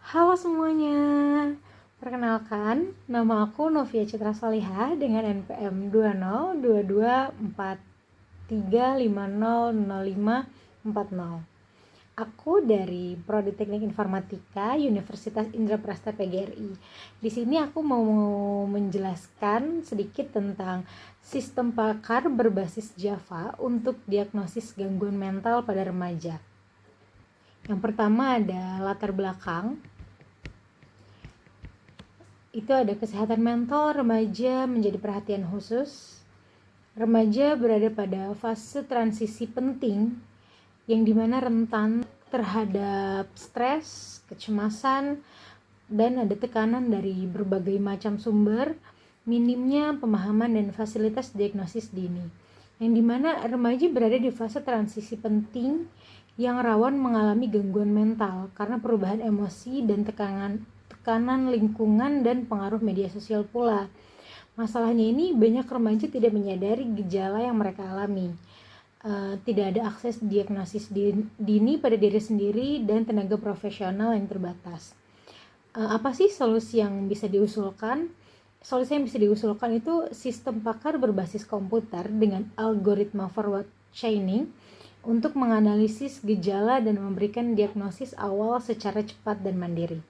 Halo semuanya, perkenalkan nama aku Novia Citra Salihah dengan NPM 20222435000540. Aku dari Prodi Teknik Informatika Universitas Indraprasta PGRI. Di sini aku mau menjelaskan sedikit tentang sistem pakar berbasis Java untuk diagnosis gangguan mental pada remaja. Yang pertama ada latar belakang. Itu ada kesehatan mental remaja menjadi perhatian khusus. Remaja berada pada fase transisi penting yang dimana rentan terhadap stres, kecemasan, dan ada tekanan dari berbagai macam sumber, minimnya pemahaman dan fasilitas diagnosis dini. Yang dimana remaja berada di fase transisi penting yang rawan mengalami gangguan mental karena perubahan emosi dan tekanan lingkungan dan pengaruh media sosial pula. Masalahnya ini banyak remaja tidak menyadari gejala yang mereka alami. Tidak ada akses diagnosis dini pada diri sendiri dan tenaga profesional yang terbatas. Apa sih solusi yang bisa diusulkan? Solusi yang bisa diusulkan itu sistem pakar berbasis komputer dengan algoritma forward chaining untuk menganalisis gejala dan memberikan diagnosis awal secara cepat dan mandiri.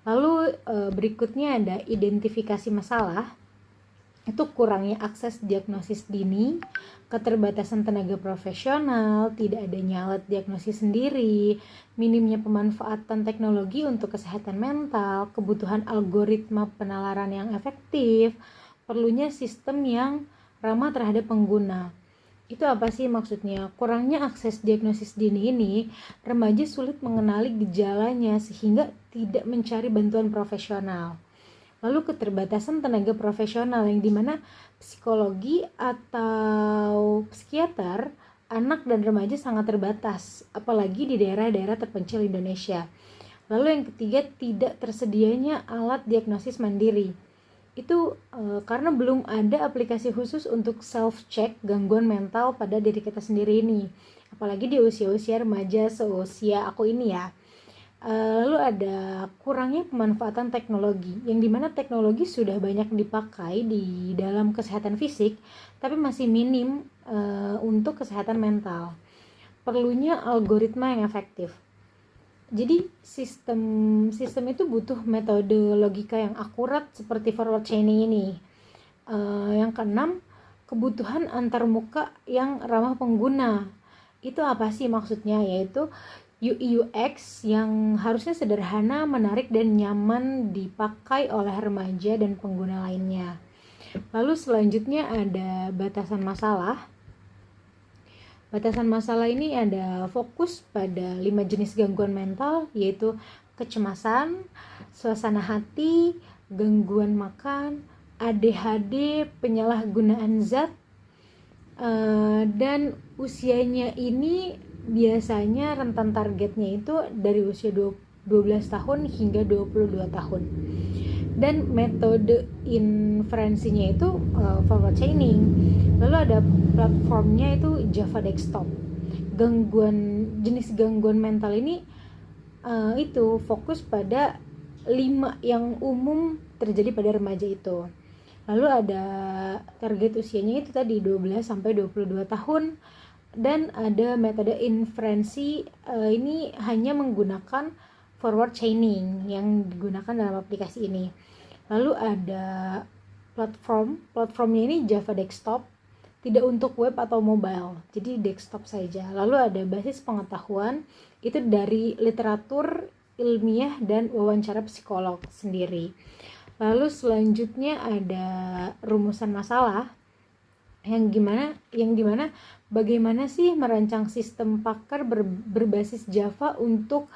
Lalu berikutnya ada identifikasi masalah. Itu kurangnya akses diagnosis dini, keterbatasan tenaga profesional, tidak adanya alat diagnosis sendiri, minimnya pemanfaatan teknologi untuk kesehatan mental, kebutuhan algoritma penalaran yang efektif, perlunya sistem yang ramah terhadap pengguna. Itu apa sih maksudnya? Kurangnya akses diagnosis dini ini, remaja sulit mengenali gejalanya sehingga tidak mencari bantuan profesional. Lalu keterbatasan tenaga profesional yang dimana psikologi atau psikiater anak dan remaja sangat terbatas, apalagi di daerah-daerah terpencil Indonesia. Lalu yang ketiga, tidak tersedianya alat diagnosis mandiri. Itu karena belum ada aplikasi khusus untuk self-check gangguan mental pada diri kita sendiri ini, apalagi di usia-usia remaja seusia aku ini ya. Lalu ada kurangnya pemanfaatan teknologi, yang dimana teknologi sudah banyak dipakai di dalam kesehatan fisik, tapi masih minim untuk kesehatan mental. Perlunya algoritma yang efektif. Jadi sistem itu butuh metode logika yang akurat seperti forward chaining ini. Yang keenam, kebutuhan antarmuka yang ramah pengguna. Itu apa sih maksudnya? Yaitu UI UX yang harusnya sederhana, menarik, dan nyaman dipakai oleh remaja dan pengguna lainnya. Lalu selanjutnya ada batasan masalah. Batasan masalah ini ada fokus pada 5 jenis gangguan mental, yaitu kecemasan, suasana hati, gangguan makan, ADHD, penyalahgunaan zat, dan usianya ini biasanya rentan targetnya itu dari usia 12 tahun hingga 22 tahun. Dan metode inferensinya itu forward chaining. Lalu ada platformnya itu Java Desktop. Jenis gangguan mental ini itu fokus pada 5 yang umum terjadi pada remaja itu. Lalu ada target usianya itu tadi 12 sampai 22 tahun. Dan ada metode inferensi, ini hanya menggunakan forward chaining yang digunakan dalam aplikasi ini. Lalu ada platformnya ini Java Desktop, tidak untuk web atau mobile, jadi desktop saja. Lalu ada basis pengetahuan, itu dari literatur ilmiah dan wawancara psikolog sendiri. Lalu selanjutnya ada rumusan masalah, yang dimana bagaimana sih merancang sistem pakar berbasis Java untuk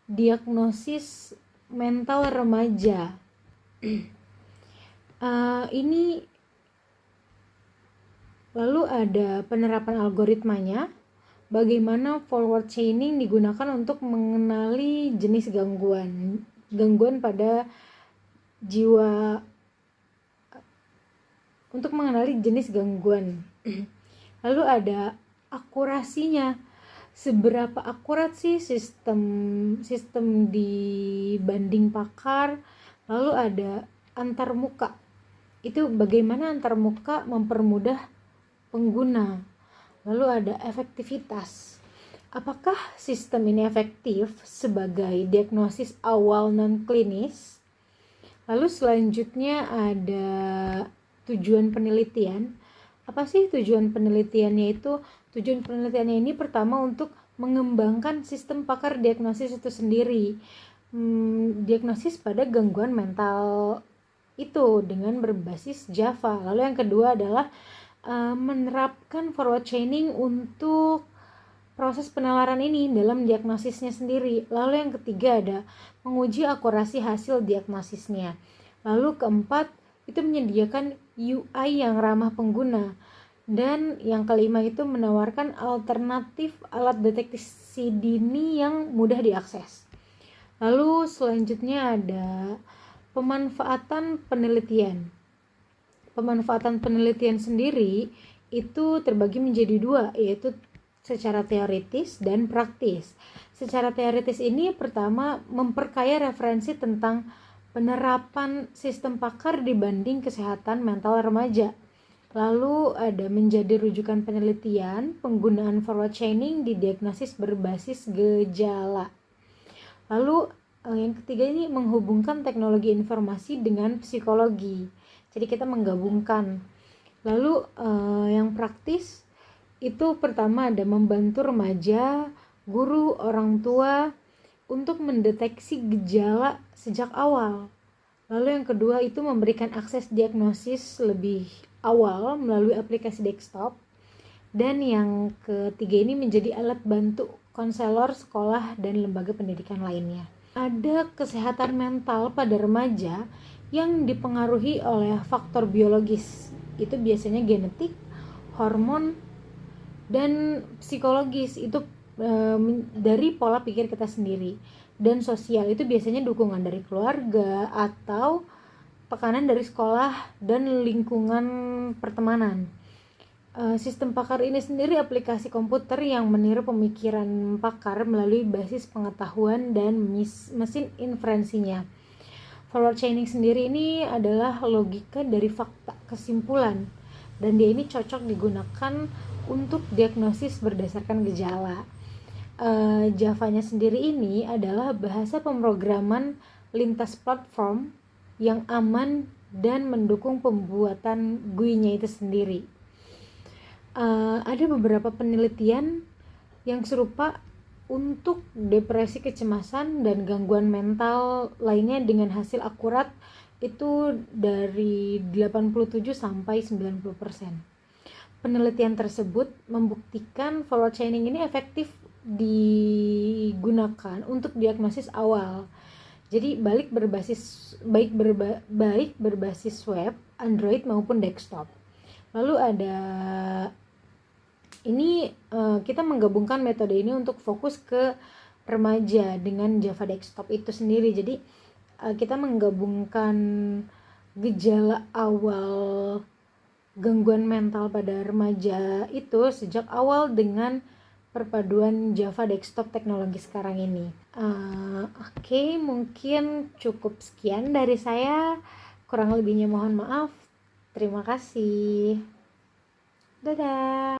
diagnosis mental remaja. Ini lalu ada penerapan algoritmanya, bagaimana forward chaining digunakan untuk mengenali jenis gangguan pada jiwa, untuk mengenali jenis gangguan. Lalu ada akurasinya, seberapa akurat sih sistem di banding pakar. Lalu ada antarmuka, itu bagaimana antarmuka mempermudah pengguna. Lalu ada efektivitas, apakah sistem ini efektif sebagai diagnosis awal non-klinis. Lalu selanjutnya ada tujuan penelitian. Apa sih tujuan penelitiannya itu? Tujuan penelitiannya ini pertama untuk mengembangkan sistem pakar diagnosis itu sendiri. Diagnosis pada gangguan mental itu dengan berbasis Java. Lalu yang kedua adalah menerapkan forward chaining untuk proses penalaran ini dalam diagnosisnya sendiri. Lalu yang ketiga ada menguji akurasi hasil diagnosisnya. Lalu keempat itu menyediakan UI yang ramah pengguna. Dan yang kelima itu menawarkan alternatif alat deteksi dini yang mudah diakses. Lalu selanjutnya ada pemanfaatan penelitian. Pemanfaatan penelitian sendiri itu terbagi menjadi dua, yaitu secara teoritis dan praktis. Secara teoritis ini pertama memperkaya referensi tentang penerapan sistem pakar dibanding kesehatan mental remaja. Lalu ada menjadi rujukan penelitian, penggunaan forward chaining di diagnosis berbasis gejala. Lalu yang ketiga ini menghubungkan teknologi informasi dengan psikologi. Jadi kita menggabungkan. Lalu yang praktis itu pertama ada membantu remaja, guru, orang tua untuk mendeteksi gejala sejak awal. Lalu yang kedua itu memberikan akses diagnosis lebih awal melalui aplikasi desktop. Dan yang ketiga ini menjadi alat bantu konselor sekolah dan lembaga pendidikan lainnya. Ada kesehatan mental pada remaja yang dipengaruhi oleh faktor biologis. Itu biasanya genetik, hormon, dan psikologis, itu dari pola pikir kita sendiri. Dan sosial itu biasanya dukungan dari keluarga atau tekanan dari sekolah dan lingkungan pertemanan. Sistem pakar ini sendiri aplikasi komputer yang meniru pemikiran pakar melalui basis pengetahuan dan mesin inferensinya. Forward chaining sendiri ini adalah logika dari fakta kesimpulan, dan dia ini cocok digunakan untuk diagnosis berdasarkan gejala. Javanya sendiri ini adalah bahasa pemrograman lintas platform yang aman dan mendukung pembuatan GUI-nya itu sendiri. Ada beberapa penelitian yang serupa untuk depresi, kecemasan, dan gangguan mental lainnya dengan hasil akurat itu dari 87 sampai 90%. Penelitian tersebut membuktikan forward chaining ini efektif digunakan untuk diagnosis awal. Jadi baik berbasis web, Android maupun desktop. Lalu ada ini kita menggabungkan metode ini untuk fokus ke remaja dengan Java desktop itu sendiri. Jadi kita menggabungkan gejala awal gangguan mental pada remaja itu sejak awal dengan perpaduan Java desktop teknologi sekarang ini. Oke, mungkin cukup sekian dari saya. Kurang lebihnya mohon maaf. Terima kasih. Dadah.